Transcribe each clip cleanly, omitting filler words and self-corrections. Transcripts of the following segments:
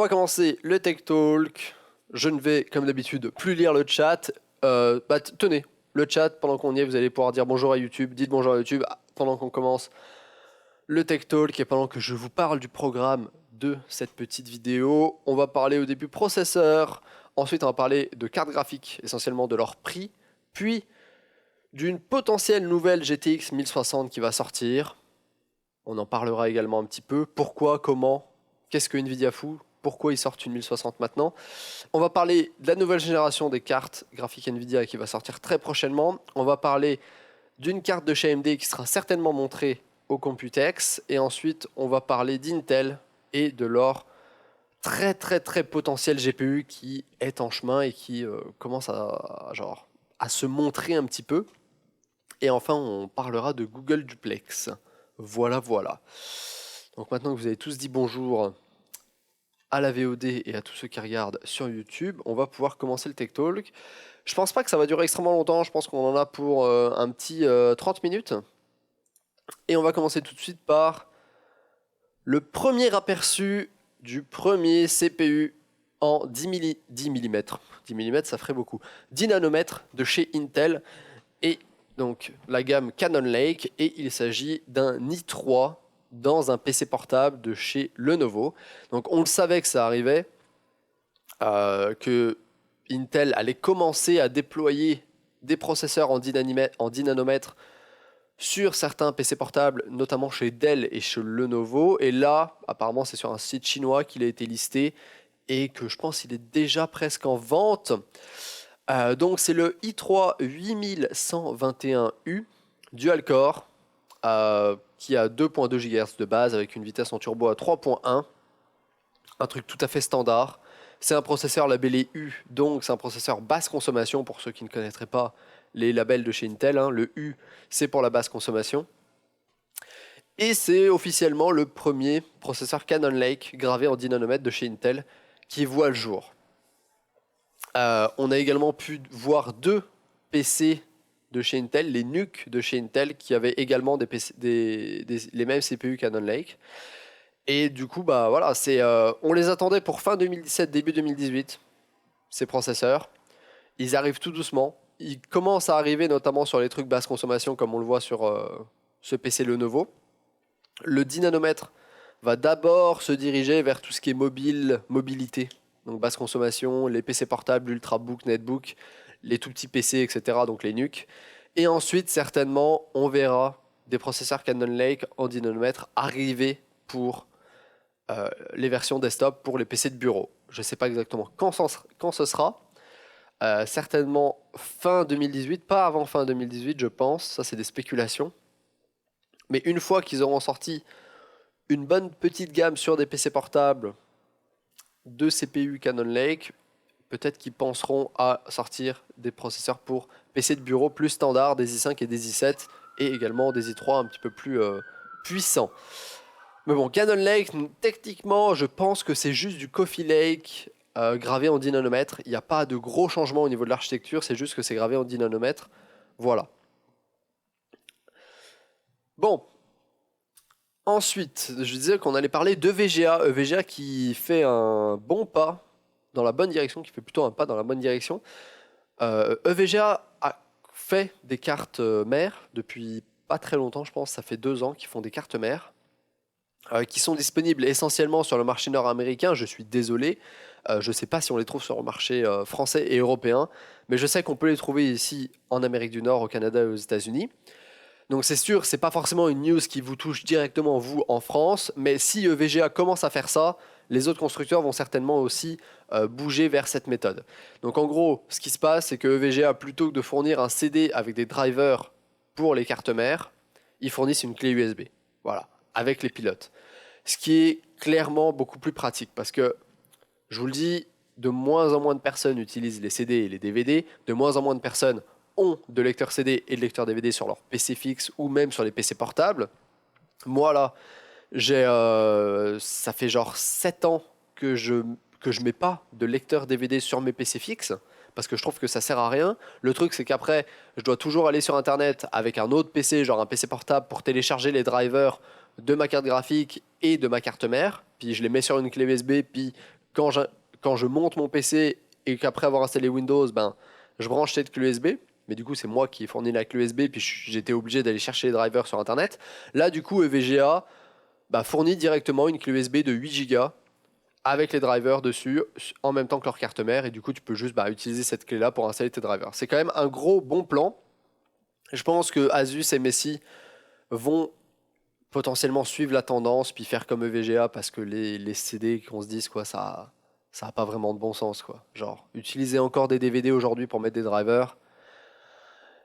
va commencer le Tech Talk. Je ne vais, comme d'habitude, plus lire le chat. Tenez, le chat, pendant qu'on y est, vous allez pouvoir dire bonjour à YouTube. Dites bonjour à YouTube pendant qu'on commence le Tech Talk et pendant que je vous parle du programme de cette petite vidéo. On va parler au début processeur. Ensuite, on va parler de cartes graphiques, essentiellement de leur prix. Puis, d'une potentielle nouvelle GTX 1060 qui va sortir. On en parlera également un petit peu. Pourquoi, comment, qu'est-ce que Nvidia fout, pourquoi ils sortent une 1060 maintenant. On va parler de la nouvelle génération des cartes graphiques Nvidia qui va sortir très prochainement. On va parler d'une carte de chez AMD qui sera certainement montrée au Computex. Et ensuite, on va parler d'Intel et de leur très potentiel GPU qui est en chemin et qui commence à se montrer un petit peu. Et enfin, on parlera de Google Duplex. Voilà. Donc maintenant que vous avez tous dit bonjour à la VOD et à tous ceux qui regardent sur YouTube, on va pouvoir commencer le Tech Talk. Je pense pas que ça va durer extrêmement longtemps, je pense qu'on en a pour un petit 30 minutes. Et on va commencer tout de suite par le premier aperçu du premier CPU en 10 mm. 10 mm, ça ferait beaucoup. 10 nanomètres de chez Intel. Et donc la gamme Cannon Lake. Et il s'agit d'un i3 dans un PC portable de chez Lenovo. Donc on le savait que ça arrivait, que Intel allait commencer à déployer des processeurs en 10 nanomètres sur certains PC portables, notamment chez Dell et chez Lenovo. Et là, apparemment, c'est sur un site chinois qu'il a été listé et que je pense qu'il est déjà presque en vente. Donc c'est le i3 8121U Dual Core qui a 2.2 GHz de base avec une vitesse en turbo à 3.1. Un truc tout à fait standard. C'est un processeur labellé U, donc c'est un processeur basse consommation pour ceux qui ne connaîtraient pas les labels de chez Intel. Le U, c'est pour la basse consommation. Et c'est officiellement le premier processeur Cannon Lake gravé en 10 nanomètres de chez Intel qui voit le jour. On a également pu voir deux PC de chez Intel, les NUC de chez Intel, qui avaient également les mêmes CPU Cannon Lake. Et du coup, voilà, on les attendait pour fin 2017, début 2018, ces processeurs. Ils arrivent tout doucement. Ils commencent à arriver notamment sur les trucs basse consommation, comme on le voit sur ce PC Lenovo. Le 10 nanomètres va d'abord se diriger vers tout ce qui est mobilité. Donc basse consommation, les PC portables, ultrabook, netbook, les tout petits PC, etc. Donc les NUC. Et ensuite, certainement, on verra des processeurs Cannon Lake en 10 nanomètres arriver pour les versions desktop pour les PC de bureau. Je ne sais pas exactement quand ce sera. Certainement fin 2018, pas avant fin 2018, je pense. Ça, c'est des spéculations. Mais une fois qu'ils auront sorti une bonne petite gamme sur des PC portables de CPU Cannon Lake, peut-être qu'ils penseront à sortir des processeurs pour PC de bureau plus standard, des i5 et des i7, et également des i3 un petit peu plus puissants. Mais bon, Cannon Lake, techniquement, je pense que c'est juste du Coffee Lake gravé en 10 nanomètres. Il n'y a pas de gros changements au niveau de l'architecture, c'est juste que c'est gravé en 10 nanomètres. Voilà. Bon. Ensuite, je disais qu'on allait parler d'EVGA. EVGA qui fait un bon pas dans la bonne direction, qui fait plutôt un pas dans la bonne direction. EVGA a fait des cartes mères depuis pas très longtemps, je pense. Ça fait 2 ans qu'ils font des cartes mères. Qui sont disponibles essentiellement sur le marché nord-américain. Je suis désolé, je ne sais pas si on les trouve sur le marché français et européen, mais je sais qu'on peut les trouver ici en Amérique du Nord, au Canada et aux États-Unis. Donc c'est sûr, c'est pas forcément une news qui vous touche directement vous en France, mais si EVGA commence à faire ça, les autres constructeurs vont certainement aussi bouger vers cette méthode. Donc en gros, ce qui se passe, c'est que EVGA, plutôt que de fournir un CD avec des drivers pour les cartes mères, ils fournissent une clé USB. Voilà, avec les pilotes. Ce qui est clairement beaucoup plus pratique parce que, je vous le dis, de moins en moins de personnes utilisent les CD et les DVD, de moins en moins de personnes ont de lecteurs CD et de lecteurs DVD sur leur PC fixe ou même sur les PC portables. Moi là, ça fait genre 7 ans que je mets pas de lecteur DVD sur mes PC fixes parce que je trouve que ça sert à rien. Le truc c'est qu'après, je dois toujours aller sur internet avec un autre PC, genre un PC portable, pour télécharger les drivers de ma carte graphique et de ma carte mère, puis je les mets sur une clé USB, puis quand je monte mon PC et qu'après avoir installé Windows, ben, je branche cette clé USB. Mais du coup, c'est moi qui ai fourni la clé USB, puis j'étais obligé d'aller chercher les drivers sur Internet. Là, du coup, EVGA fournit directement une clé USB de 8 Go avec les drivers dessus, en même temps que leur carte mère, et du coup, tu peux juste utiliser cette clé-là pour installer tes drivers. C'est quand même un gros bon plan. Je pense que Asus et Messi vont potentiellement suivre la tendance, puis faire comme EVGA, parce que les CD, qu'on se dise, quoi, ça a pas vraiment de bon sens, quoi. Genre, utiliser encore des DVD aujourd'hui pour mettre des drivers,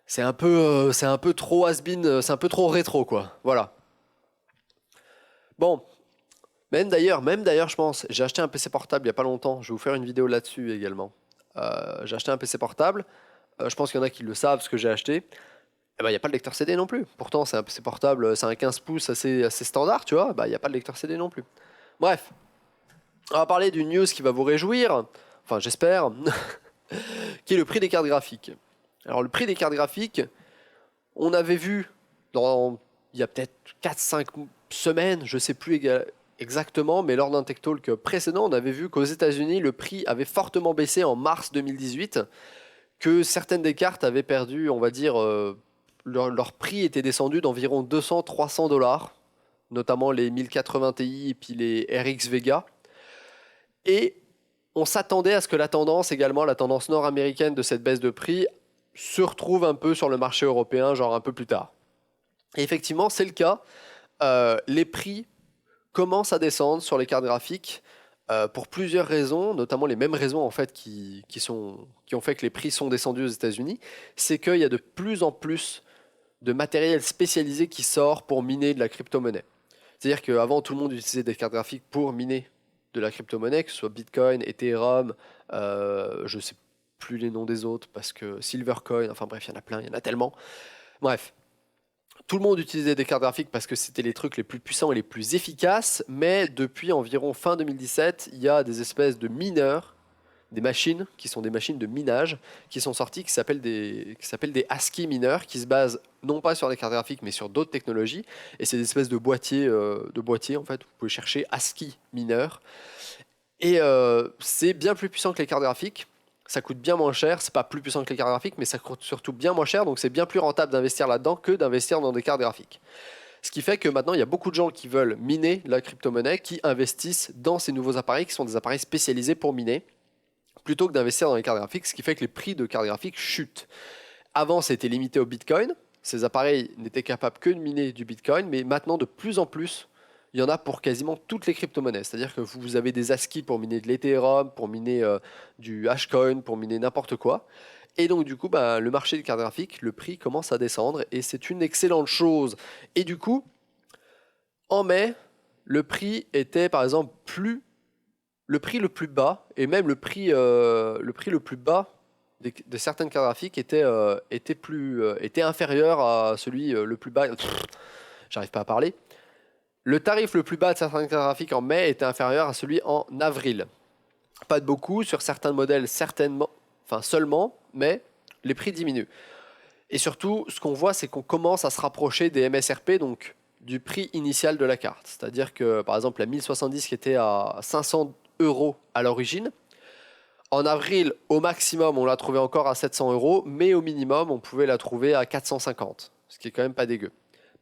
c'est un peu trop has-been, c'est un peu trop rétro, quoi. Voilà. Bon, même d'ailleurs, je pense, j'ai acheté un PC portable il y a pas longtemps. Je vais vous faire une vidéo là-dessus également. J'ai acheté un PC portable. Je pense qu'il y en a qui le savent ce que j'ai acheté. Eh ben, il n'y a pas de lecteur CD non plus. Pourtant, c'est un PC portable, c'est un 15 pouces assez standard, tu vois. Il n'y a pas de lecteur CD non plus. Bref, on va parler d'une news qui va vous réjouir. Enfin, j'espère. Qui est le prix des cartes graphiques. Alors, le prix des cartes graphiques, on avait vu il y a peut-être 4-5 semaines, je ne sais plus exactement, mais lors d'un Tech Talk précédent, on avait vu qu'aux États-Unis, le prix avait fortement baissé en mars 2018, que certaines des cartes avaient perdu, on va dire, leur prix était descendu d'environ 200-300 dollars, notamment les 1080 Ti et puis les RX Vega. Et on s'attendait à ce que la tendance également, la tendance nord-américaine de cette baisse de prix, se retrouve un peu sur le marché européen, genre un peu plus tard. Et effectivement, c'est le cas. Les prix commencent à descendre sur les cartes graphiques pour plusieurs raisons, notamment les mêmes raisons en fait qui ont fait que les prix sont descendus aux États-Unis. C'est qu'il y a de plus en plus de matériel spécialisé qui sort pour miner de la crypto-monnaie. C'est-à-dire qu'avant, tout le monde utilisait des cartes graphiques pour miner de la crypto-monnaie, que ce soit Bitcoin, Ethereum, je ne sais plus les noms des autres, parce que Silvercoin, enfin bref, il y en a plein, il y en a tellement. Bref, tout le monde utilisait des cartes graphiques parce que c'était les trucs les plus puissants et les plus efficaces, mais depuis environ fin 2017, il y a des espèces de mineurs, des machines qui sont des machines de minage qui sont sorties, qui s'appellent des ASCII mineurs, qui se basent non pas sur des cartes graphiques mais sur d'autres technologies, et c'est des espèces de boîtiers en fait. Vous pouvez chercher ASCII mineurs, et c'est bien plus puissant que les cartes graphiques. Ça coûte bien moins cher, c'est pas plus puissant que les cartes graphiques, mais ça coûte surtout bien moins cher, donc c'est bien plus rentable d'investir là-dedans que d'investir dans des cartes graphiques. Ce qui fait que maintenant, il y a beaucoup de gens qui veulent miner la crypto-monnaie, qui investissent dans ces nouveaux appareils, qui sont des appareils spécialisés pour miner, plutôt que d'investir dans les cartes graphiques, ce qui fait que les prix de cartes graphiques chutent. Avant, c'était limité au Bitcoin. Ces appareils n'étaient capables que de miner du Bitcoin, mais maintenant, de plus en plus, il y en a pour quasiment toutes les crypto-monnaies. C'est-à-dire que vous avez des ASCII pour miner de l'Ethereum, pour miner du Hashcoin, pour miner n'importe quoi. Et donc, du coup, le marché des cartes graphiques, le prix commence à descendre, et c'est une excellente chose. Et du coup, en mai, le prix était, par exemple, le prix le plus bas, et même le prix le plus bas de certaines cartes graphiques était inférieur à celui le plus bas. J'arrive pas à parler. Le tarif le plus bas de certaines cartes graphiques en mai était inférieur à celui en avril. Pas de beaucoup, sur certains modèles certainement, enfin seulement, mais les prix diminuent. Et surtout, ce qu'on voit, c'est qu'on commence à se rapprocher des MSRP, donc du prix initial de la carte. C'est-à-dire que, par exemple, la 1070 qui était à 500 € à l'origine, en avril, au maximum, on l'a trouvée encore à 700 €, mais au minimum, on pouvait la trouver à 450, ce qui est quand même pas dégueu.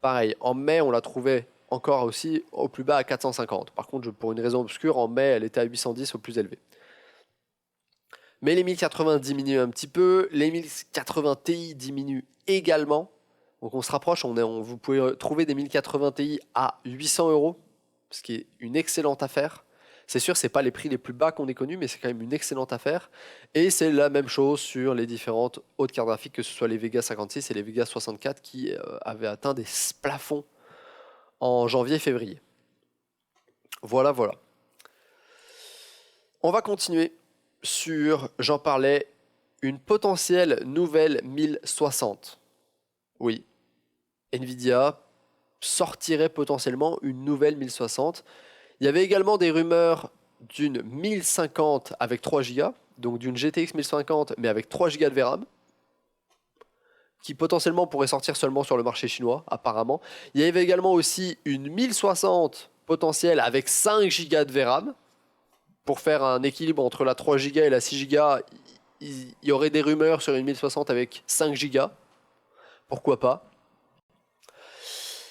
Pareil, en mai, on la trouvait encore aussi au plus bas à 450. Par contre, pour une raison obscure, en mai, elle était à 810 au plus élevé. Mais les 1080 diminuent un petit peu, les 1080 Ti diminuent également. Donc on se rapproche, vous pouvez trouver des 1080 Ti à 800 €, ce qui est une excellente affaire. C'est sûr, c'est pas les prix les plus bas qu'on ait connus, mais c'est quand même une excellente affaire. Et c'est la même chose sur les différentes hautes cartes graphiques, que ce soit les Vega 56 et les Vega 64 qui avaient atteint des plafonds en janvier-février. Voilà, voilà. On va continuer sur, j'en parlais, une potentielle nouvelle 1060. Oui, Nvidia sortirait potentiellement une nouvelle 1060. Il y avait également des rumeurs d'une 1050 avec 3 Go, donc d'une GTX 1050 mais avec 3 Go de VRAM, qui potentiellement pourrait sortir seulement sur le marché chinois, apparemment. Il y avait également aussi une 1060 potentielle avec 5 Go de VRAM. pour faire un équilibre entre la 3 Go et la 6 Go, il y aurait des rumeurs sur une 1060 avec 5 Go. Pourquoi pas?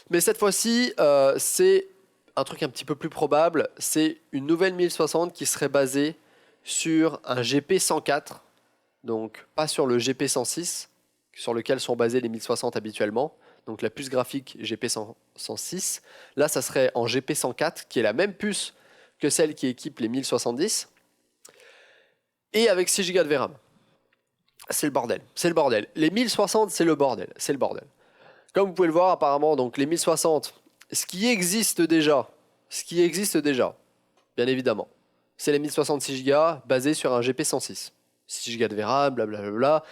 Mais cette fois-ci, c'est un truc un petit peu plus probable. C'est une nouvelle 1060 qui serait basée sur un GP104, donc pas sur le GP106, sur lequel sont basées les 1060 habituellement. Donc la puce graphique GP106. Là, ça serait en GP104, qui est la même puce que celle qui équipe les 1070. Et avec 6 Go de VRAM. C'est le bordel, c'est le bordel. Les 1060, c'est le bordel, c'est le bordel. Comme vous pouvez le voir, apparemment, donc les 1060, ce qui existe déjà, bien évidemment, c'est les 1066 Go basés sur un GP106. 6 Go de VRAM, blablabla.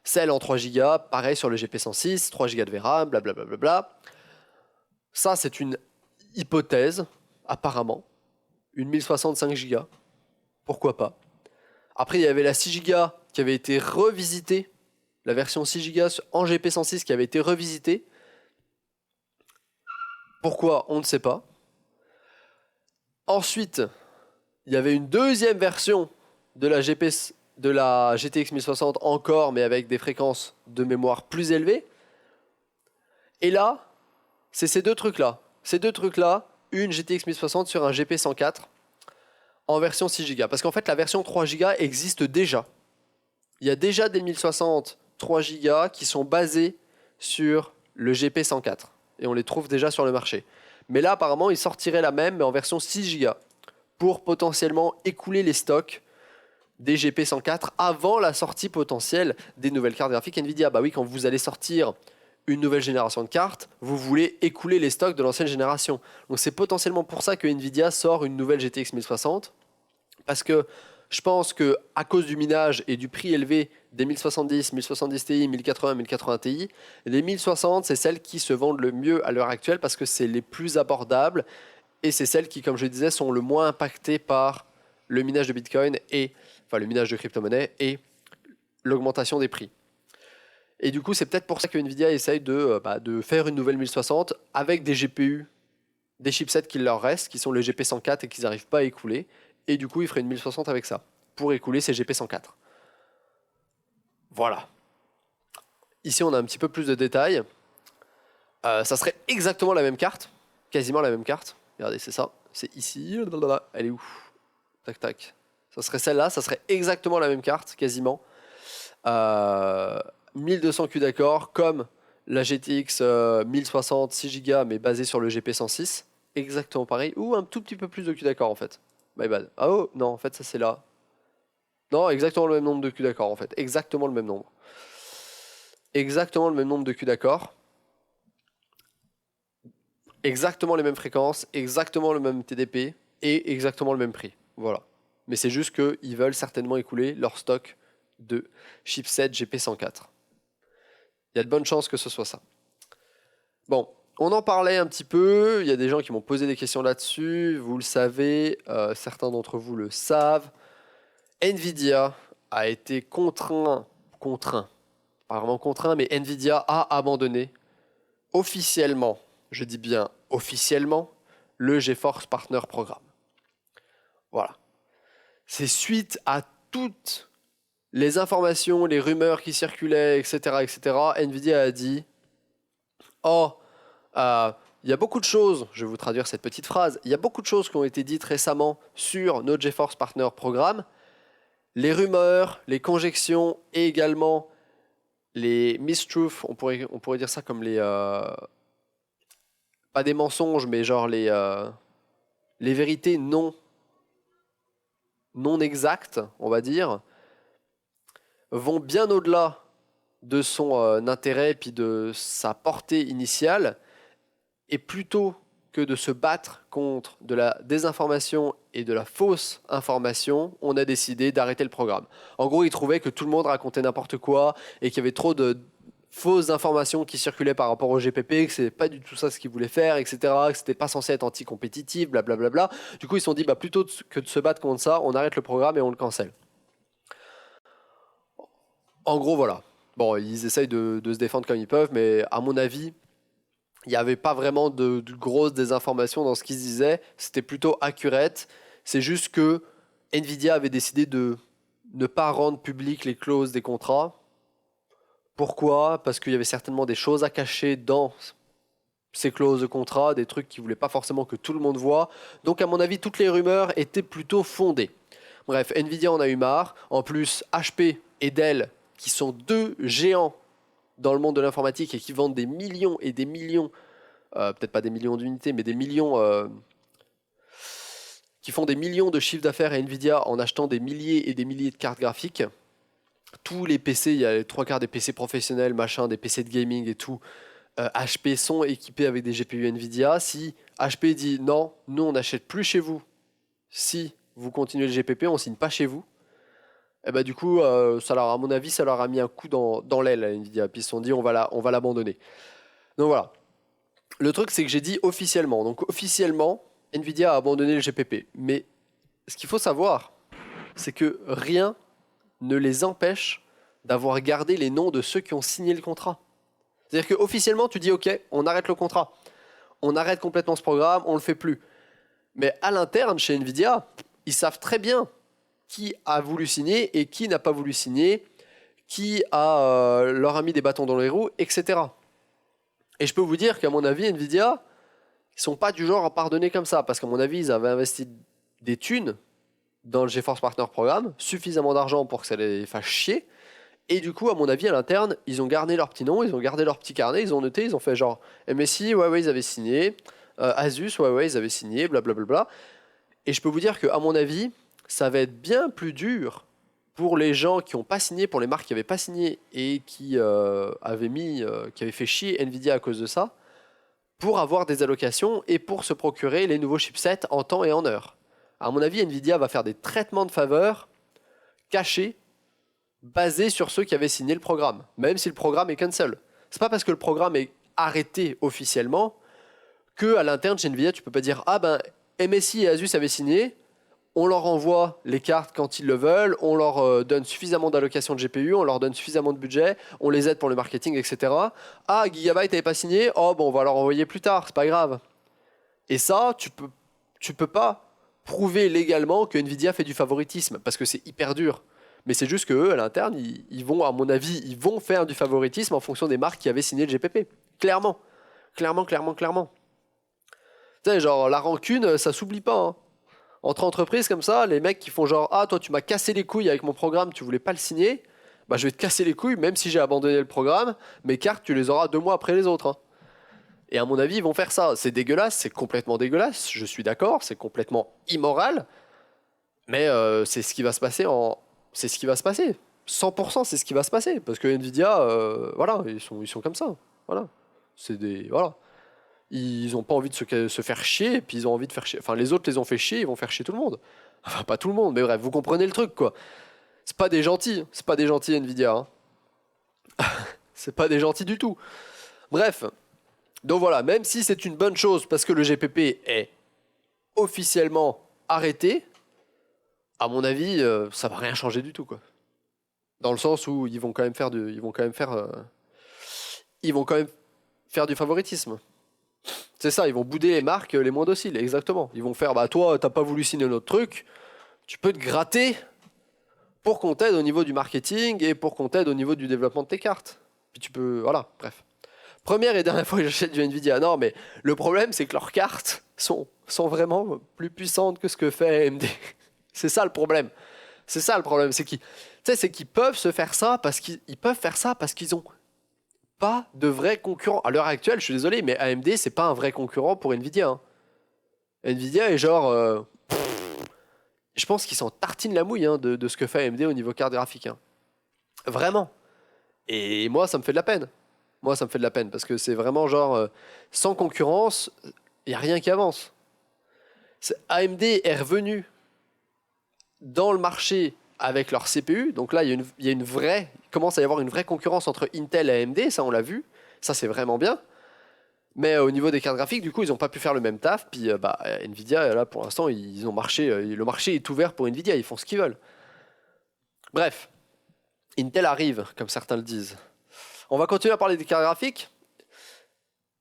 Celle en 3 Go, pareil sur le GP106, 3 Go de VRAM, blablabla. Ça, c'est une hypothèse, apparemment. Une 1065 Go, pourquoi pas. Après, il y avait la 6 Go qui avait été revisitée, la version 6 Go en GP106 qui avait été revisitée. Pourquoi? On ne sait pas. Ensuite, il y avait une deuxième version de la GTX 1060 encore, mais avec des fréquences de mémoire plus élevées. Et là, c'est ces deux trucs-là. Une GTX 1060 sur un GP104 en version 6 Go. Parce qu'en fait, la version 3 Go existe déjà. Il y a déjà des 1060 3 Go qui sont basés sur le GP104. Et on les trouve déjà sur le marché. Mais là, apparemment, ils sortiraient la même, mais en version 6 Go. Pour potentiellement écouler les stocks des GP104 avant la sortie potentielle des nouvelles cartes graphiques Nvidia. Bah oui, quand vous allez sortir une nouvelle génération de cartes, vous voulez écouler les stocks de l'ancienne génération. Donc c'est potentiellement pour ça que Nvidia sort une nouvelle GTX 1060. Parce que je pense que à cause du minage et du prix élevé des 1070, 1070 Ti, 1080, 1080 Ti, les 1060, c'est celles qui se vendent le mieux à l'heure actuelle parce que c'est les plus abordables et c'est celles qui, comme je le disais, sont le moins impactées par le minage de Bitcoin enfin le minage de crypto-monnaie et l'augmentation des prix. Et du coup, c'est peut-être pour ça que Nvidia essaye de faire une nouvelle 1060 avec des GPU, des chipsets qui leur restent, qui sont les GP104 et qu'ils n'arrivent pas à écouler. Et du coup, il ferait une 1060 avec ça, pour écouler ces GP104. Voilà. Ici, on a un petit peu plus de détails. Ça serait exactement la même carte, quasiment la même carte. Regardez, c'est ça. C'est ici. Elle est où? Tac, tac. Ça serait celle-là, ça serait exactement la même carte, quasiment. 1200 Q d'accord, comme la GTX 1060 6 Go, mais basée sur le GP106. Exactement pareil. Ou un tout petit peu plus de Q d'accord, en fait. My bad. Ah oh, non, en fait, ça c'est là. Non, exactement le même nombre de Q d'accord, en fait. Exactement le même nombre. Exactement le même nombre de Q d'accord. Exactement les mêmes fréquences, exactement le même TDP et exactement le même prix. Voilà. Mais c'est juste qu'ils veulent certainement écouler leur stock de chipset GP104. Il y a de bonnes chances que ce soit ça. Bon, on en parlait un petit peu. Il y a des gens qui m'ont posé des questions là-dessus. Vous le savez, certains d'entre vous le savent. Nvidia a été contraint, pas vraiment contraint, mais Nvidia a abandonné officiellement, je dis bien officiellement, le GeForce Partner Programme. Voilà. C'est suite à toutes les informations, les rumeurs qui circulaient, etc. Nvidia a dit « Oh, il y a beaucoup de choses, je vais vous traduire cette petite phrase, il y a beaucoup de choses qui ont été dites récemment sur notre GeForce Partner Programme. Les rumeurs, les conjections et également les mistruths, on pourrait dire ça comme les... pas des mensonges, mais genre les vérités non exactes, on va dire, vont bien au-delà de son intérêt et puis de sa portée initiale. Et plutôt que de se battre contre de la désinformation et de la fausse information, on a décidé d'arrêter le programme. En gros, ils trouvaient que tout le monde racontait n'importe quoi et qu'il y avait trop de fausses informations qui circulaient par rapport au GPP, que c'est pas du tout ça ce qu'ils voulaient faire, etc., que c'était pas censé être anti-compétitif, blablabla. Du coup, ils se sont dit, plutôt que de se battre contre ça, on arrête le programme et on le cancelle. En gros, voilà. Bon, ils essayent de se défendre comme ils peuvent, mais à mon avis, il n'y avait pas vraiment de grosses désinformations dans ce qu'ils disaient. C'était plutôt accurate. C'est juste que Nvidia avait décidé de ne pas rendre publiques les clauses des contrats. Pourquoi? Parce qu'il y avait certainement des choses à cacher dans ces clauses de contrat, des trucs qu'ils ne voulaient pas forcément que tout le monde voit. Donc à mon avis, toutes les rumeurs étaient plutôt fondées. Bref, Nvidia en a eu marre. En plus, HP et Dell, qui sont deux géants dans le monde de l'informatique et qui vendent des millions et des millions, peut-être pas des millions d'unités, mais des millions, qui font des millions de chiffres d'affaires à Nvidia en achetant des milliers et des milliers de cartes graphiques. Tous les PC, il y a les trois quarts des PC professionnels, machin, des PC de gaming et tout, HP sont équipés avec des GPU Nvidia. Si HP dit non, nous on n'achète plus chez vous, si vous continuez le GPP, on signe pas chez vous, et bah du coup, ça leur, à mon avis, ça leur a mis un coup dans l'aile à Nvidia. Puis ils se sont dit on va l'abandonner. Donc voilà. Le truc c'est que j'ai dit officiellement. Donc officiellement, Nvidia a abandonné le GPP. Mais ce qu'il faut savoir, c'est que rien ne les empêche d'avoir gardé les noms de ceux qui ont signé le contrat. C'est-à-dire qu'officiellement, tu dis ok, on arrête le contrat. On arrête complètement ce programme, on le fait plus. Mais à l'interne, chez Nvidia, ils savent très bien qui a voulu signer et qui n'a pas voulu signer, qui leur a mis des bâtons dans les roues, etc. Et je peux vous dire qu'à mon avis, Nvidia, ils sont pas du genre à pardonner comme ça, parce qu'à mon avis, ils avaient investi des thunes dans le GeForce Partner Programme, suffisamment d'argent pour que ça les fasse chier. Et du coup, à mon avis, à l'interne, ils ont gardé leur petit nom, ils ont gardé leur petit carnet, ils ont noté, ils ont fait genre MSI, ouais, ils avaient signé, Asus, ouais, ils avaient signé, blablabla. Et je peux vous dire qu'à mon avis, ça va être bien plus dur pour les gens qui n'ont pas signé, pour les marques qui n'avaient pas signé et qui avaient fait chier Nvidia à cause de ça, pour avoir des allocations et pour se procurer les nouveaux chipsets en temps et en heure. À mon avis, Nvidia va faire des traitements de faveur cachés basés sur ceux qui avaient signé le programme, même si le programme est cancel. C'est pas parce que le programme est arrêté officiellement que à l'interne chez Nvidia, tu peux pas dire ah ben MSI et Asus avaient signé, on leur envoie les cartes quand ils le veulent, on leur donne suffisamment d'allocations de GPU, on leur donne suffisamment de budget, on les aide pour le marketing, etc. Ah, Gigabyte n'avait pas signé, oh bon, on va leur envoyer plus tard, c'est pas grave. Et ça, tu peux pas prouver légalement que Nvidia fait du favoritisme, parce que c'est hyper dur. Mais c'est juste qu'eux, à l'interne, ils vont, à mon avis, ils vont faire du favoritisme en fonction des marques qui avaient signé le GPP. Clairement. Clairement. Tu sais, genre, la rancune, ça s'oublie pas, hein. Entre entreprises comme ça, les mecs qui font genre ah toi tu m'as cassé les couilles avec mon programme, tu voulais pas le signer, bah je vais te casser les couilles même si j'ai abandonné le programme, mes cartes tu les auras 2 mois après les autres, hein. Et à mon avis ils vont faire ça, c'est dégueulasse, c'est complètement dégueulasse, je suis d'accord, c'est complètement immoral, mais c'est ce qui va se passer c'est ce qui va se passer, 100% c'est ce qui va se passer, parce que Nvidia, voilà, ils sont comme ça, voilà, c'est des, voilà. Ils n'ont pas envie de se faire chier, et puis ils ont envie de faire chier. Enfin, les autres les ont fait chier, ils vont faire chier tout le monde. Enfin, pas tout le monde, mais bref, vous comprenez le truc, quoi. C'est pas des gentils, Nvidia, hein. C'est pas des gentils du tout. Bref, donc voilà, même si c'est une bonne chose parce que le GPP est officiellement arrêté, à mon avis, ça va rien changer du tout, quoi. Dans le sens où ils vont quand même faire du favoritisme. C'est ça, ils vont bouder les marques les moins dociles, exactement. Ils vont faire, bah toi, t'as pas voulu signer notre truc, tu peux te gratter pour qu'on t'aide au niveau du marketing et pour qu'on t'aide au niveau du développement de tes cartes. Puis tu peux, voilà, bref. Première et dernière fois que j'achète du Nvidia, non, mais le problème, c'est que leurs cartes sont vraiment plus puissantes que ce que fait AMD. C'est ça le problème. C'est ça le problème, c'est qu'ils peuvent se faire ça parce qu'ils ont pas de vrais concurrents. À l'heure actuelle, je suis désolé, mais AMD, c'est pas un vrai concurrent pour Nvidia, hein. Nvidia est genre... je pense qu'ils s'en tartinent la mouille, hein, de ce que fait AMD au niveau carte graphique, hein. Vraiment. Et moi, ça me fait de la peine. Moi, ça me fait de la peine parce que c'est vraiment genre... sans concurrence, il n'y a rien qui avance. AMD est revenu dans le marché avec leur CPU. Donc là, il commence à y avoir une vraie concurrence entre Intel et AMD, ça on l'a vu. Ça c'est vraiment bien. Mais au niveau des cartes graphiques, du coup, ils n'ont pas pu faire le même taf. Puis Nvidia, là pour l'instant, le marché est ouvert pour Nvidia, ils font ce qu'ils veulent. Bref, Intel arrive, comme certains le disent. On va continuer à parler des cartes graphiques.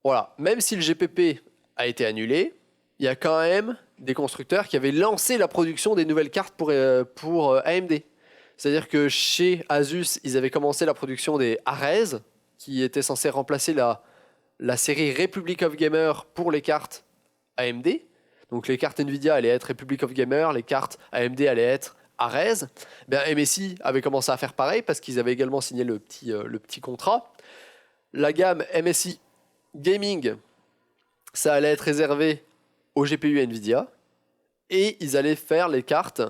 Voilà, même si le GPP a été annulé, il y a quand même des constructeurs qui avaient lancé la production des nouvelles cartes pour AMD. C'est-à-dire que chez Asus, ils avaient commencé la production des Ares, qui étaient censés remplacer la série Republic of Gamer pour les cartes AMD. Donc les cartes Nvidia allaient être Republic of Gamer, les cartes AMD allaient être Ares. MSI avait commencé à faire pareil parce qu'ils avaient également signé le petit contrat. La gamme MSI Gaming, ça allait être réservé au GPU Nvidia. Et ils allaient faire les cartes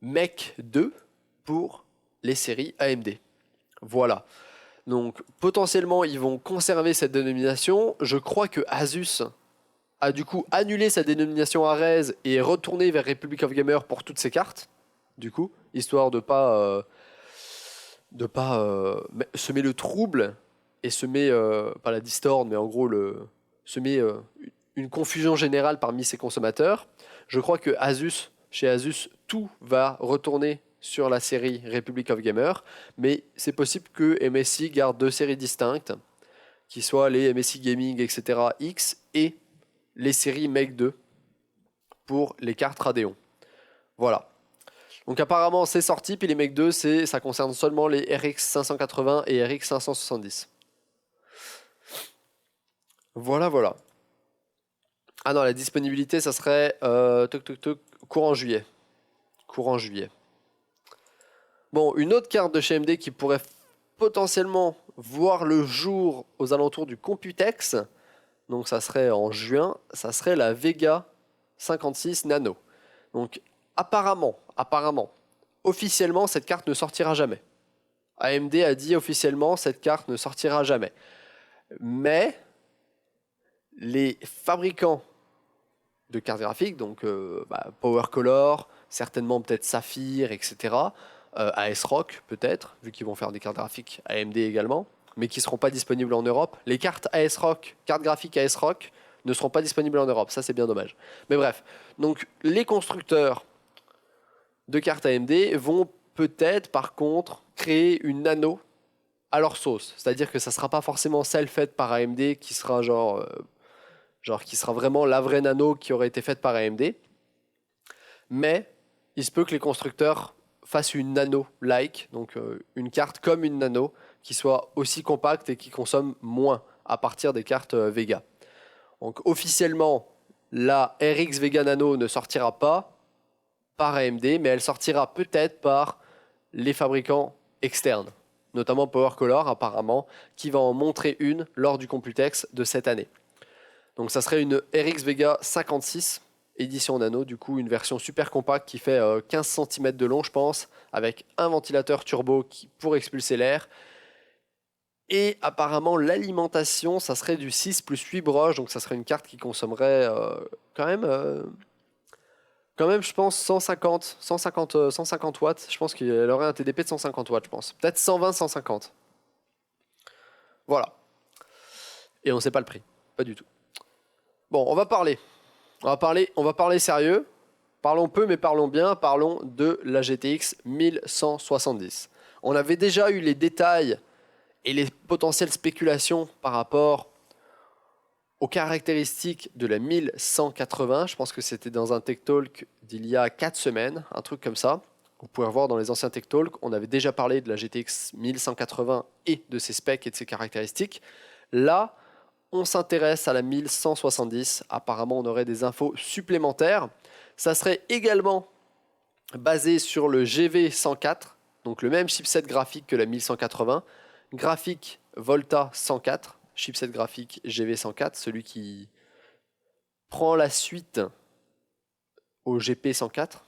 Mech 2 pour les séries AMD. Voilà. Donc potentiellement, ils vont conserver cette dénomination. Je crois que Asus a du coup annulé sa dénomination Ares et est retourné vers Republic of Gamer pour toutes ses cartes, du coup, histoire de pas semer le trouble et semer, pas la discorde, mais en gros semer une confusion générale parmi ses consommateurs. Je crois que chez Asus, tout va retourner sur la série Republic of Gamer, mais c'est possible que MSI garde deux séries distinctes, qui soient les MSI Gaming, etc. X et les séries Mech 2 pour les cartes Radeon. Voilà. Donc apparemment c'est sorti, puis les Mech 2 ça concerne seulement les RX 580 et RX 570. Voilà. Ah non, la disponibilité ça serait courant juillet. Bon, une autre carte de chez AMD qui pourrait potentiellement voir le jour aux alentours du Computex, donc ça serait en juin, ça serait la Vega 56 Nano. Donc apparemment, officiellement cette carte ne sortira jamais. AMD a dit officiellement cette carte ne sortira jamais. Mais les fabricants de cartes graphiques, donc Power Color, certainement peut-être Saphir, etc., ASRock peut-être, vu qu'ils vont faire des cartes graphiques AMD également, mais qui ne seront pas disponibles en Europe. Les cartes ASRock, cartes graphiques ASRock, ne seront pas disponibles en Europe. Ça, c'est bien dommage. Mais bref, donc les constructeurs de cartes AMD vont peut-être, par contre, créer une nano à leur sauce. C'est-à-dire que ça ne sera pas forcément celle faite par AMD qui sera qui sera vraiment la vraie nano qui aurait été faite par AMD. Mais il se peut que les constructeurs fassent une nano-like, donc une carte comme une nano, qui soit aussi compacte et qui consomme moins à partir des cartes Vega. Donc officiellement, la RX Vega Nano ne sortira pas par AMD, mais elle sortira peut-être par les fabricants externes, notamment Power Color apparemment, qui va en montrer une lors du Computex de cette année. Donc ça serait une RX Vega 56 édition nano, du coup une version super compacte qui fait 15 cm de long je pense, avec un ventilateur turbo pour expulser l'air. Et apparemment l'alimentation ça serait du 6 plus 8 broches, donc ça serait une carte qui consommerait quand même je pense 150 watts, je pense qu'elle aurait un TDP de 150 watts je pense, peut-être 120-150. Voilà. Et on ne sait pas le prix, pas du tout. Bon, on va parler sérieux. Parlons peu, mais parlons bien. Parlons de la GTX 1170. On avait déjà eu les détails et les potentielles spéculations par rapport aux caractéristiques de la 1180. Je pense que c'était dans un Tech Talk d'il y a 4 semaines, un truc comme ça. Vous pouvez voir dans les anciens Tech Talk, on avait déjà parlé de la GTX 1180 et de ses specs et de ses caractéristiques. Là, on s'intéresse à la 1170. Apparemment, on aurait des infos supplémentaires. Ça serait également basé sur le GV104, donc le même chipset graphique que la 1180. Graphique Volta 104, chipset graphique GV104, celui qui prend la suite au GP104.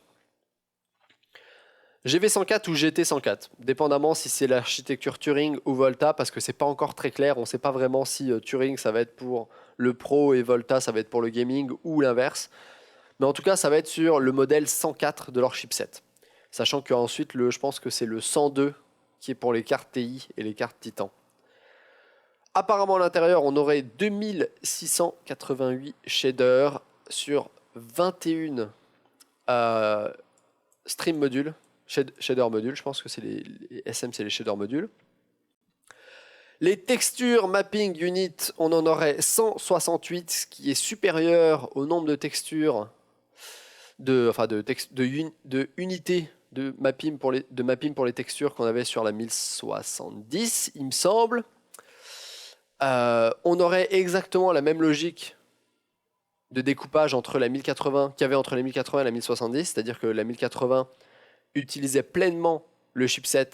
GV104 ou GT104, dépendamment si c'est l'architecture Turing ou Volta, parce que c'est pas encore très clair, on ne sait pas vraiment si Turing ça va être pour le Pro et Volta ça va être pour le gaming ou l'inverse. Mais en tout cas ça va être sur le modèle 104 de leur chipset. Sachant qu'ensuite je pense que c'est le 102 qui est pour les cartes TI et les cartes Titan. Apparemment à l'intérieur on aurait 2688 shaders sur 21 stream modules. Shader module, je pense que c'est les SM, c'est les shader modules. Les textures mapping unit, on en aurait 168, ce qui est supérieur au nombre de textures de unités de mapping pour les textures qu'on avait sur la 1070, il me semble. On aurait exactement la même logique de découpage entre la 1080 qu'il y avait entre la 1080 et la 1070, c'est-à-dire que la 1080 utilisait pleinement le chipset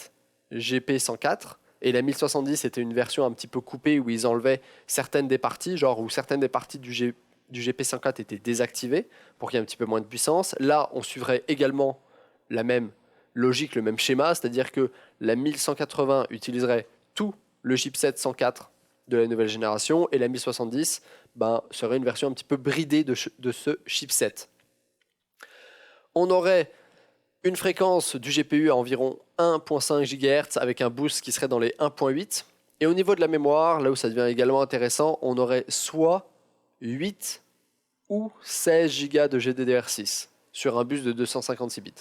GP104 et la 1070 était une version un petit peu coupée où ils enlevaient certaines des parties, genre où certaines des parties du GP104 étaient désactivées pour qu'il y ait un petit peu moins de puissance. Là, on suivrait également la même logique, le même schéma, c'est-à-dire que la 1180 utiliserait tout le chipset 104 de la nouvelle génération et la 1070 serait une version un petit peu bridée de ce chipset. On aurait une fréquence du GPU à environ 1.5 GHz avec un boost qui serait dans les 1.8. Et au niveau de la mémoire, là où ça devient également intéressant, on aurait soit 8 ou 16 Go de GDDR6 sur un bus de 256 bits.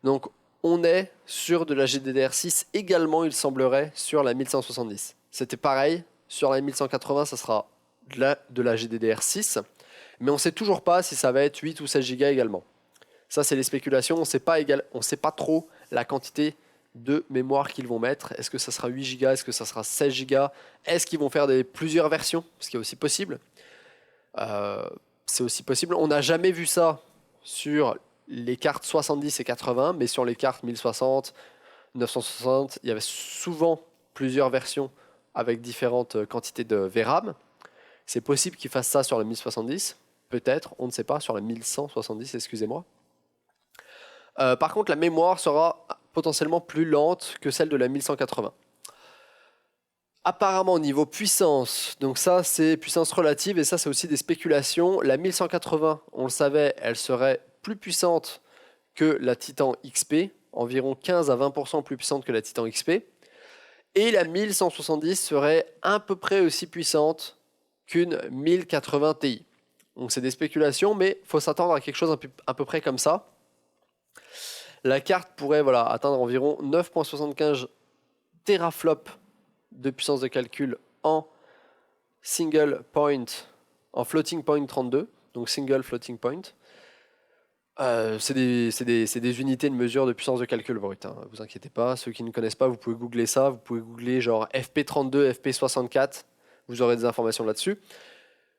Donc on est sur de la GDDR6 également, il semblerait, sur la 1170. C'était pareil, sur la 1180, ça sera de la GDDR6, mais on ne sait toujours pas si ça va être 8 ou 16 Go également. Ça, c'est les spéculations, on ne sait pas trop la quantité de mémoire qu'ils vont mettre. Est-ce que ça sera 8 Go, est-ce que ça sera 16 Go, est-ce qu'ils vont faire plusieurs versions, ce qui est aussi possible. C'est aussi possible. On n'a jamais vu ça sur les cartes 70 et 80, mais sur les cartes 1060, 960, il y avait souvent plusieurs versions avec différentes quantités de VRAM. C'est possible qu'ils fassent ça sur la 1070, peut-être, on ne sait pas, sur la 1170, excusez-moi. Par contre, la mémoire sera potentiellement plus lente que celle de la 1180. Apparemment, au niveau puissance, donc ça c'est puissance relative et ça c'est aussi des spéculations. La 1180, on le savait, elle serait plus puissante que la Titan XP, environ 15 à 20% plus puissante que la Titan XP. Et la 1170 serait à peu près aussi puissante qu'une 1080 Ti. Donc c'est des spéculations, mais il faut s'attendre à quelque chose à peu près comme ça. La carte pourrait atteindre environ 9.75 teraflops de puissance de calcul en single point, en floating point 32, donc single floating point. C'est des unités de mesure de puissance de calcul brut, hein, vous inquiétez pas. Ceux qui ne connaissent pas, vous pouvez googler ça, vous pouvez googler genre FP32, FP64, vous aurez des informations là-dessus.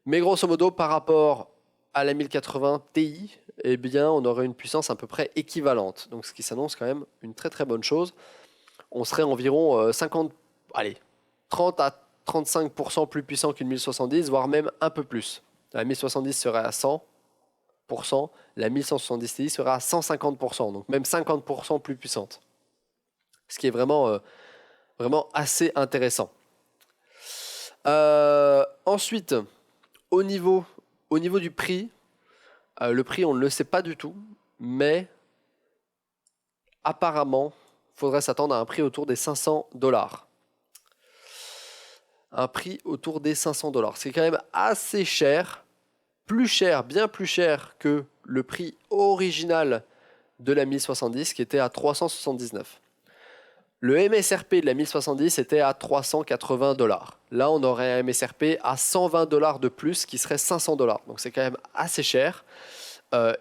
Mais grosso modo, par rapport à la 1080 Ti, eh bien, on aurait une puissance à peu près équivalente. Donc, ce qui s'annonce quand même une très très bonne chose. On serait environ 30 à 35% plus puissant qu'une 1070, voire même un peu plus. La 1070 serait à 100%, la 1170 Ti serait à 150%, donc même 50% plus puissante. Ce qui est vraiment assez intéressant. Ensuite, au niveau du prix, le prix on ne le sait pas du tout, mais apparemment, il faudrait s'attendre à un prix autour des $500. Un prix autour des $500. C'est quand même assez cher, bien plus cher que le prix original de la 1070 qui était à 379. Le MSRP de la 1070 était à $380. Là, on aurait un MSRP à $120 de plus qui serait $500. Donc c'est quand même assez cher.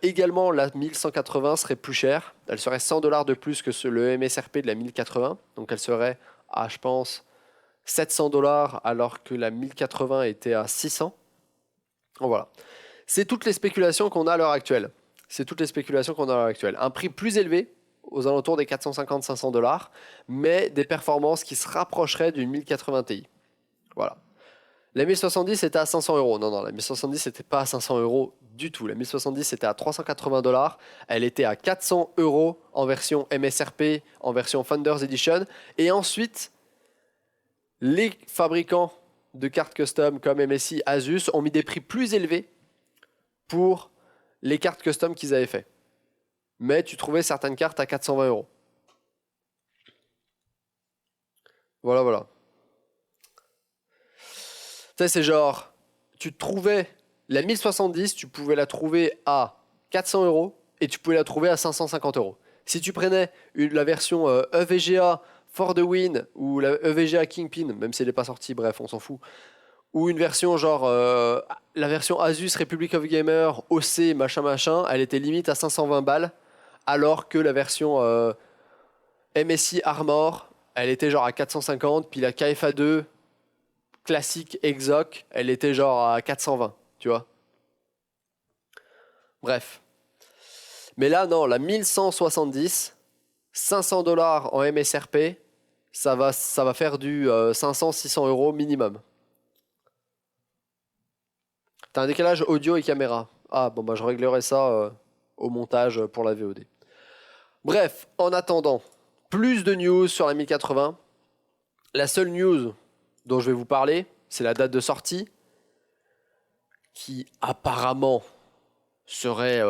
Également, la 1180 serait plus chère. Elle serait $100 de plus que le MSRP de la 1080. Donc elle serait à, je pense, $700 alors que la 1080 était à 600. Donc voilà. C'est toutes les spéculations qu'on a à l'heure actuelle. Un prix plus élevé, aux alentours des $450-500, mais des performances qui se rapprocheraient d'une 1080 Ti. Voilà. La 1070 était à 500 €. Non, la 1070 n'était pas à 500 € du tout. La 1070 était à $380. Elle était à 400 € en version MSRP, en version Founders Edition. Et ensuite, les fabricants de cartes custom comme MSI, Asus ont mis des prix plus élevés pour les cartes custom qu'ils avaient fait. Mais tu trouvais certaines cartes à 420 €. Voilà. Ça, c'est genre, tu trouvais la 1070, tu pouvais la trouver à 400 € et tu pouvais la trouver à 550 €. Si tu prenais la version EVGA For the Win ou la EVGA Kingpin, même si elle n'est pas sortie, bref, on s'en fout, ou une version genre la version Asus Republic of Gamer OC machin machin, elle était limite à 520 balles, alors que la version MSI Armor, elle était genre à 450, puis la KFA2 classique Exoc, elle était genre à 420, tu vois. Bref. Mais là, non, la 1170, 500 $ en MSRP, ça va faire du 500-600 euros minimum. T'as un décalage audio et caméra. Ah, bon, bah je réglerai ça au montage pour la VOD. Bref, en attendant, plus de news sur la 1080. La seule news dont je vais vous parler, c'est la date de sortie, qui apparemment serait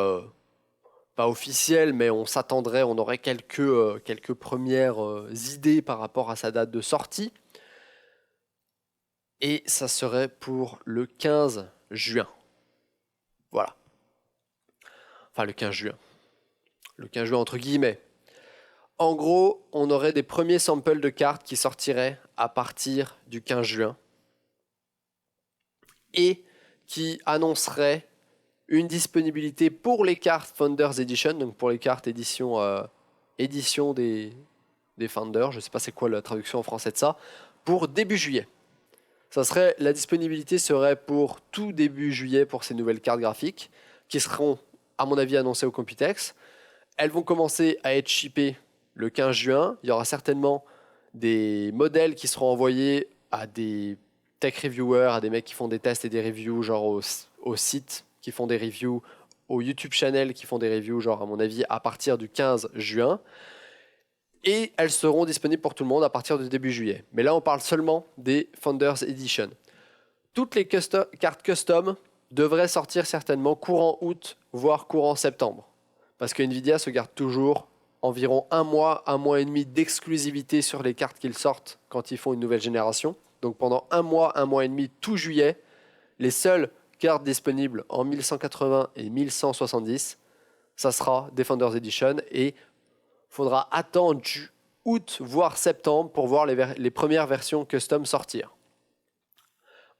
pas officielle, mais on s'attendrait, on aurait quelques premières idées par rapport à sa date de sortie. Et ça serait pour le 15 juin. Voilà. Enfin, le 15 juin. Le 15 juin entre guillemets. En gros, on aurait des premiers samples de cartes qui sortiraient à partir du 15 juin et qui annoncerait une disponibilité pour les cartes Founders Edition, donc pour les cartes édition des Founders, je ne sais pas c'est quoi la traduction en français de ça, pour début juillet. La disponibilité serait pour tout début juillet pour ces nouvelles cartes graphiques qui seront, à mon avis, annoncées au Computex. Elles vont commencer à être shippées le 15 juin. Il y aura certainement des modèles qui seront envoyés à des tech reviewers, à des mecs qui font des tests et des reviews, genre au site qui font des reviews, au YouTube channel qui font des reviews, genre à mon avis à partir du 15 juin. Et elles seront disponibles pour tout le monde à partir du début juillet. Mais là, on parle seulement des Founders Edition. Toutes les cartes custom devraient sortir certainement courant août, voire courant septembre. Parce que Nvidia se garde toujours environ un mois et demi d'exclusivité sur les cartes qu'ils sortent quand ils font une nouvelle génération. Donc pendant un mois et demi, tout juillet, les seules cartes disponibles en 1180 et 1170, ça sera des Founders Edition et faudra attendre août voire septembre pour voir les premières versions custom sortir.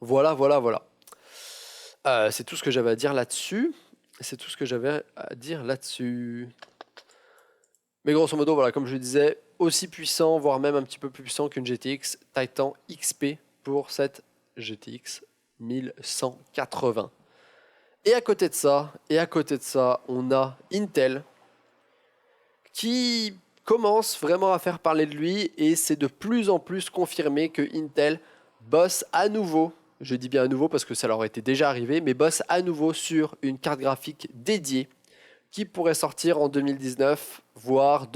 Voilà. C'est tout ce que j'avais à dire là-dessus. Mais grosso modo, voilà, comme je le disais, aussi puissant, voire même un petit peu plus puissant qu'une GTX Titan XP pour cette GTX 1180. Et à côté de ça, on a Intel qui commence vraiment à faire parler de lui et c'est de plus en plus confirmé que Intel bosse à nouveau, je dis bien à nouveau parce que ça leur était déjà arrivé, mais bosse à nouveau sur une carte graphique dédiée qui pourrait sortir en 2019, voire fin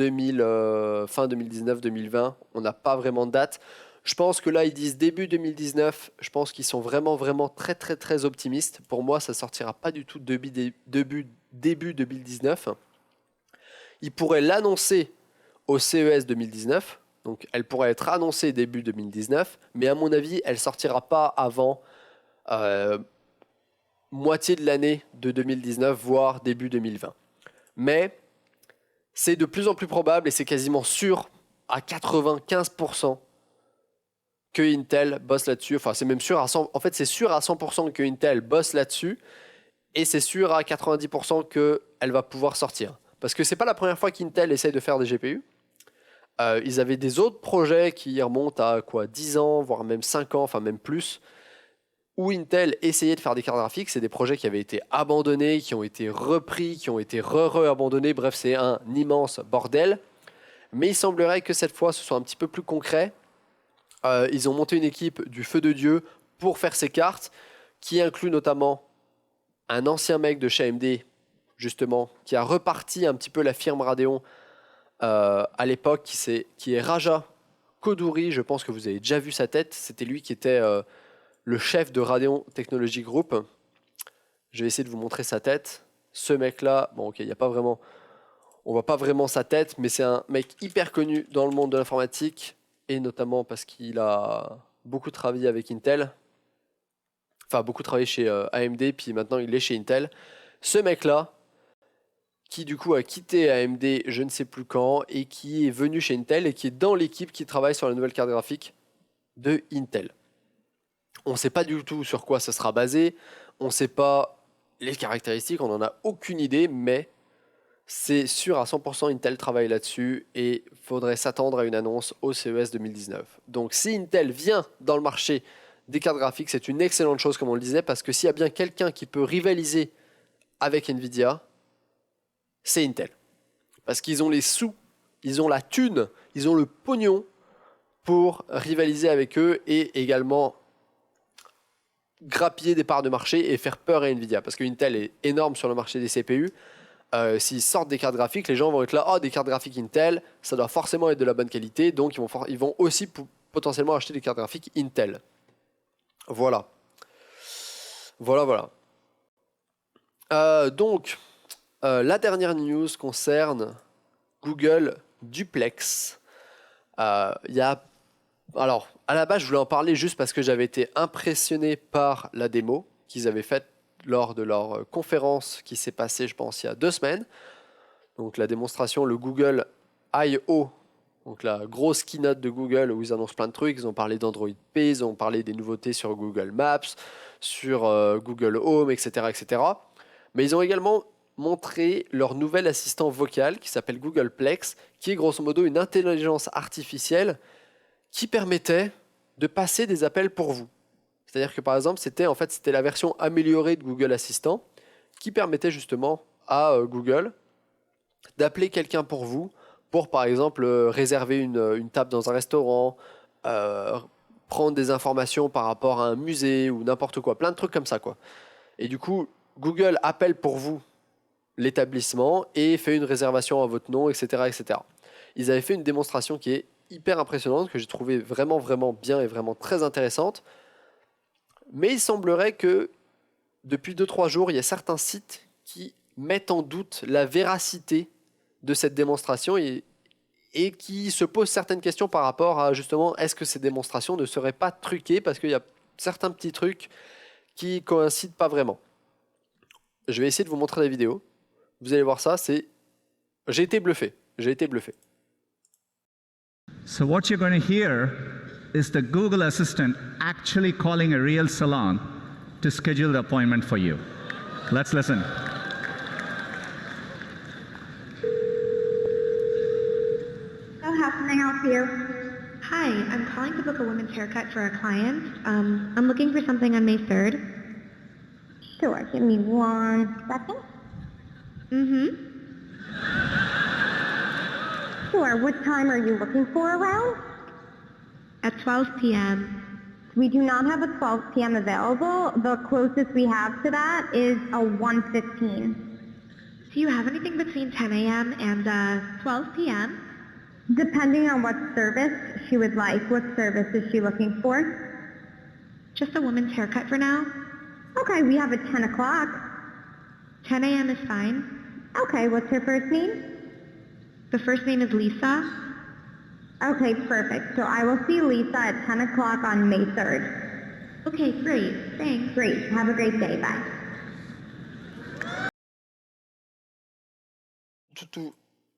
2019-2020. On n'a pas vraiment de date. Je pense que là, ils disent début 2019. Je pense qu'ils sont vraiment très, très, très optimistes. Pour moi, ça sortira pas du tout début 2019. Ils pourraient l'annoncer au CES 2019. Donc, elle pourrait être annoncée début 2019. Mais à mon avis, elle sortira pas avant moitié de l'année de 2019, voire début 2020. Mais c'est de plus en plus probable et c'est quasiment sûr à 95% que Intel bosse là-dessus. Enfin, c'est même sûr à 100%. En fait, c'est sûr à 100% que Intel bosse là-dessus et c'est sûr à 90% qu'elle va pouvoir sortir. Parce que c'est pas la première fois qu'Intel essaye de faire des GPU. Ils avaient des autres projets qui remontent à 10 ans, voire même 5 ans, enfin même plus, où Intel essayait de faire des cartes graphiques. C'est des projets qui avaient été abandonnés, qui ont été repris, qui ont été abandonnés. Bref, c'est un immense bordel. Mais il semblerait que cette fois, ce soit un petit peu plus concret. Ils ont monté une équipe du feu de Dieu pour faire ces cartes, qui inclut notamment un ancien mec de chez AMD, justement, qui a reparti un petit peu la firme Radeon à l'époque, qui est Raja Koduri. Je pense que vous avez déjà vu sa tête. C'était lui qui était le chef de Radeon Technology Group. Je vais essayer de vous montrer sa tête. Ce mec-là, bon ok, il y a pas vraiment, on voit pas vraiment sa tête, mais c'est un mec hyper connu dans le monde de l'informatique, et notamment parce qu'il a beaucoup travaillé avec Intel. Enfin, beaucoup travaillé chez AMD, puis maintenant il est chez Intel. Ce mec-là, qui du coup a quitté AMD je ne sais plus quand, et qui est venu chez Intel, et qui est dans l'équipe qui travaille sur la nouvelle carte graphique de Intel. On ne sait pas du tout sur quoi ça sera basé, on ne sait pas les caractéristiques, on n'en a aucune idée, mais c'est sûr à 100% Intel travaille là-dessus et il faudrait s'attendre à une annonce au CES 2019. Donc si Intel vient dans le marché des cartes graphiques, c'est une excellente chose comme on le disait, parce que s'il y a bien quelqu'un qui peut rivaliser avec Nvidia, c'est Intel. Parce qu'ils ont les sous, ils ont la thune, ils ont le pognon pour rivaliser avec eux et également grappiller des parts de marché et faire peur à Nvidia. Parce que Intel est énorme sur le marché des CPU. S'ils sortent des cartes graphiques, les gens vont être là, oh, des cartes graphiques Intel, ça doit forcément être de la bonne qualité, donc ils vont aussi potentiellement acheter des cartes graphiques Intel. Voilà. Voilà. Donc, la dernière news concerne Google Duplex. Alors, à la base, je voulais en parler juste parce que j'avais été impressionné par la démo qu'ils avaient faite lors de leur conférence qui s'est passée, je pense, il y a 2 semaines. Donc, la démonstration, le Google I.O., donc la grosse keynote de Google où ils annoncent plein de trucs. Ils ont parlé d'Android P, ils ont parlé des nouveautés sur Google Maps, sur Google Home, etc., etc. Mais ils ont également montré leur nouvel assistant vocal qui s'appelle Google Plex, qui est grosso modo une intelligence artificielle qui permettait de passer des appels pour vous. C'est-à-dire que par exemple, c'était la version améliorée de Google Assistant qui permettait justement à Google d'appeler quelqu'un pour vous, pour par exemple réserver une table dans un restaurant, euh, prendre des informations par rapport à un musée ou n'importe quoi, plein de trucs comme ça quoi. Et du coup, Google appelle pour vous l'établissement et fait une réservation à votre nom, etc., etc. Ils avaient fait une démonstration qui est hyper impressionnante, que j'ai trouvé vraiment, vraiment bien et vraiment très intéressante. Mais il semblerait que depuis 2-3 jours, il y a certains sites qui mettent en doute la véracité de cette démonstration et qui se posent certaines questions par rapport à justement est-ce que ces démonstrations ne seraient pas truquées parce qu'il y a certains petits trucs qui coïncident pas vraiment. Je vais essayer de vous montrer la vidéo. Vous allez voir ça, j'ai été bluffé. So what you're going to hear is the Google Assistant actually calling a real salon to schedule the appointment for you. Let's listen. So how can I help you? Hi, I'm calling to book a women's haircut for a client. I'm looking for something on May 3rd. Sure, give me 1 second. Sure, what time are you looking for around? At 12 p.m. We do not have a 12 p.m. available. The closest we have to that is a 1:15. Do you have anything between 10 a.m. and 12 p.m.? Depending on what service she would like. What service is she looking for? Just a woman's haircut for now. Okay, we have a 10 o'clock. 10 a.m. is fine. Okay, what's her first name? The first name is Lisa. Okay, perfect. So I will see Lisa at 10 o'clock on May 3rd. Okay, great. Thanks. Great. Have a great day. Bye.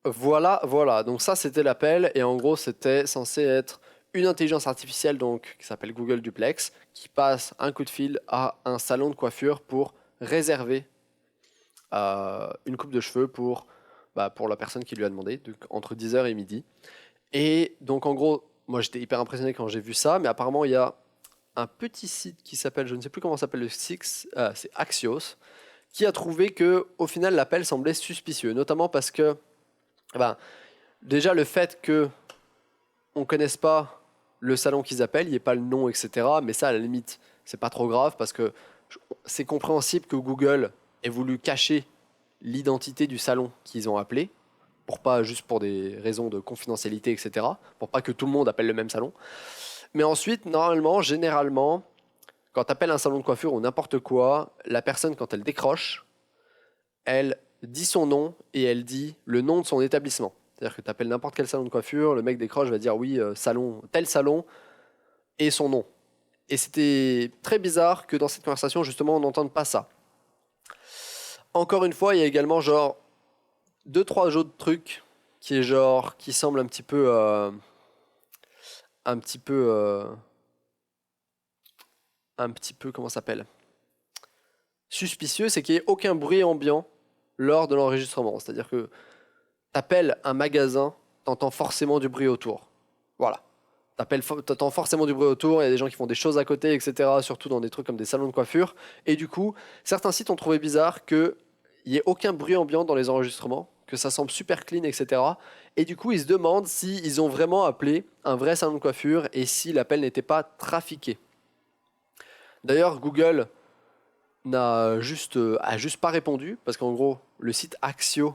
Voilà. Donc ça, c'était l'appel. Et en gros, c'était censé être une intelligence artificielle donc, qui s'appelle Google Duplex, qui passe un coup de fil à un salon de coiffure pour réserver une coupe de cheveux pour la personne qui lui a demandé, donc entre 10h et midi. Et donc en gros, moi j'étais hyper impressionné quand j'ai vu ça, mais apparemment il y a un petit site qui s'appelle, je ne sais plus comment s'appelle le site, c'est Axios, qui a trouvé que au final l'appel semblait suspicieux, notamment parce que déjà le fait que on connaisse pas le salon qu'ils appellent, il n'y ait pas le nom, etc. Mais ça à la limite, c'est pas trop grave parce que c'est compréhensible que Google ait voulu cacher l'identité du salon qu'ils ont appelé, juste pour des raisons de confidentialité, etc., pour pas que tout le monde appelle le même salon. Mais ensuite, généralement, quand tu appelles un salon de coiffure ou n'importe quoi, la personne, quand elle décroche, elle dit son nom et elle dit le nom de son établissement. C'est-à-dire que tu appelles n'importe quel salon de coiffure, le mec décroche, va dire oui, tel salon, et son nom. Et c'était très bizarre que dans cette conversation, justement, on n'entende pas ça. Encore une fois, il y a également 2-3 autres trucs qui semblent un petit peu un petit peu, comment ça s'appelle, suspicieux, c'est qu'il n'y ait aucun bruit ambiant lors de l'enregistrement. C'est-à-dire que t'appelles un magasin, t'entends forcément du bruit autour. Voilà. T'entends forcément du bruit autour, il y a des gens qui font des choses à côté, etc. Surtout dans des trucs comme des salons de coiffure. Et du coup, certains sites ont trouvé bizarre qu'il n'y ait aucun bruit ambiant dans les enregistrements, que ça semble super clean, etc. Et du coup, ils se demandent s'ils ont vraiment appelé un vrai salon de coiffure et si l'appel n'était pas trafiqué. D'ailleurs, Google a juste pas répondu, parce qu'en gros, le site Axio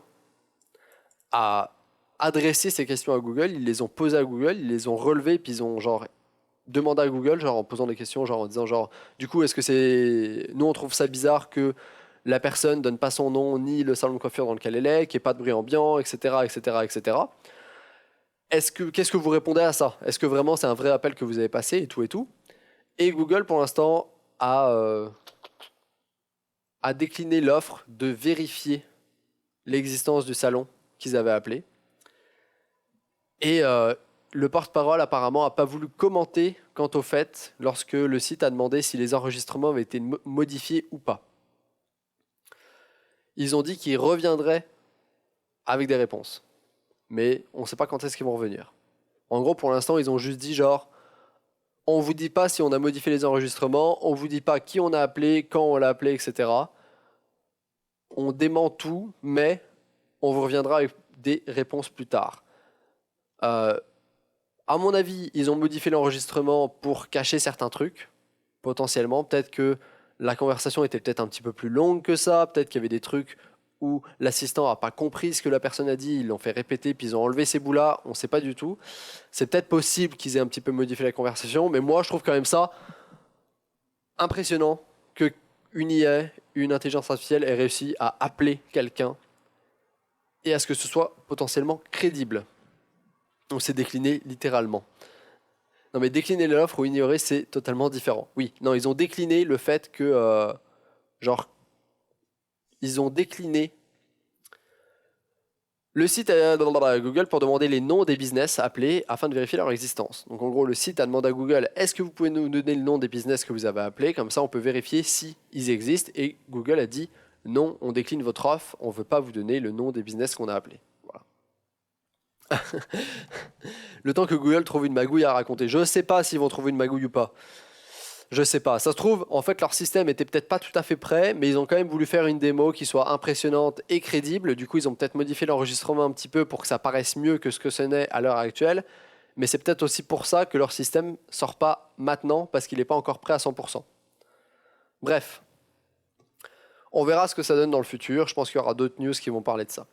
a adressé ces questions à Google, ils les ont posées à Google, ils les ont relevées, puis ils ont genre demandé à Google, genre en posant des questions, genre en disant genre, du coup, est-ce que c'est... Nous, on trouve ça bizarre que la personne donne pas son nom, ni le salon de coiffure dans lequel elle est, qu'il n'y ait pas de bruit ambiant, etc., etc., etc. Qu'est-ce que vous répondez à ça? Est-ce que vraiment c'est un vrai appel que vous avez passé et tout et tout? Et Google, pour l'instant, a décliné l'offre de vérifier l'existence du salon qu'ils avaient appelé. Et le porte-parole apparemment n'a pas voulu commenter quant au fait lorsque le site a demandé si les enregistrements avaient été modifiés ou pas. Ils ont dit qu'ils reviendraient avec des réponses. Mais on ne sait pas quand est-ce qu'ils vont revenir. En gros, pour l'instant, ils ont juste dit genre, on vous dit pas si on a modifié les enregistrements, on vous dit pas qui on a appelé, quand on l'a appelé, etc. On dément tout, mais on vous reviendra avec des réponses plus tard. À mon avis, ils ont modifié l'enregistrement pour cacher certains trucs, potentiellement. Peut-être que la conversation était peut-être un petit peu plus longue que ça, peut-être qu'il y avait des trucs où l'assistant n'a pas compris ce que la personne a dit, ils l'ont fait répéter, puis ils ont enlevé ces bouts-là, on ne sait pas du tout. C'est peut-être possible qu'ils aient un petit peu modifié la conversation, mais moi je trouve quand même ça impressionnant qu'une IA, une intelligence artificielle, ait réussi à appeler quelqu'un et à ce que ce soit potentiellement crédible. On s'est décliné littéralement. Non mais décliner l'offre ou ignorer, c'est totalement différent. Oui, non, ils ont décliné le fait que... ils ont décliné le site à Google pour demander les noms des business appelés afin de vérifier leur existence. Donc en gros, le site a demandé à Google, est-ce que vous pouvez nous donner le nom des business que vous avez appelés? Comme ça, on peut vérifier si ils existent. Et Google a dit, non, on décline votre offre, on ne veut pas vous donner le nom des business qu'on a appelés. Voilà. Le temps que Google trouve une magouille à raconter. Je ne sais pas s'ils vont trouver une magouille ou pas. Je sais pas. Ça se trouve, en fait, leur système était peut-être pas tout à fait prêt, mais ils ont quand même voulu faire une démo qui soit impressionnante et crédible. Du coup, ils ont peut-être modifié l'enregistrement un petit peu pour que ça paraisse mieux que ce n'est à l'heure actuelle. Mais c'est peut-être aussi pour ça que leur système sort pas maintenant, parce qu'il n'est pas encore prêt à 100%. Bref. On verra ce que ça donne dans le futur. Je pense qu'il y aura d'autres news qui vont parler de ça.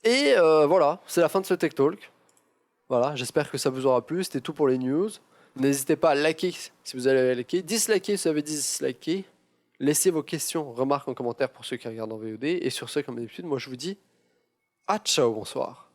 Et voilà, c'est la fin de ce Tech Talk. Voilà, j'espère que ça vous aura plu. C'était tout pour les news. N'hésitez pas à liker si vous avez liké, disliker si vous avez disliké. Laissez vos questions, remarques en commentaire pour ceux qui regardent en VOD. Et sur ce, comme d'habitude, moi je vous dis à ciao, bonsoir.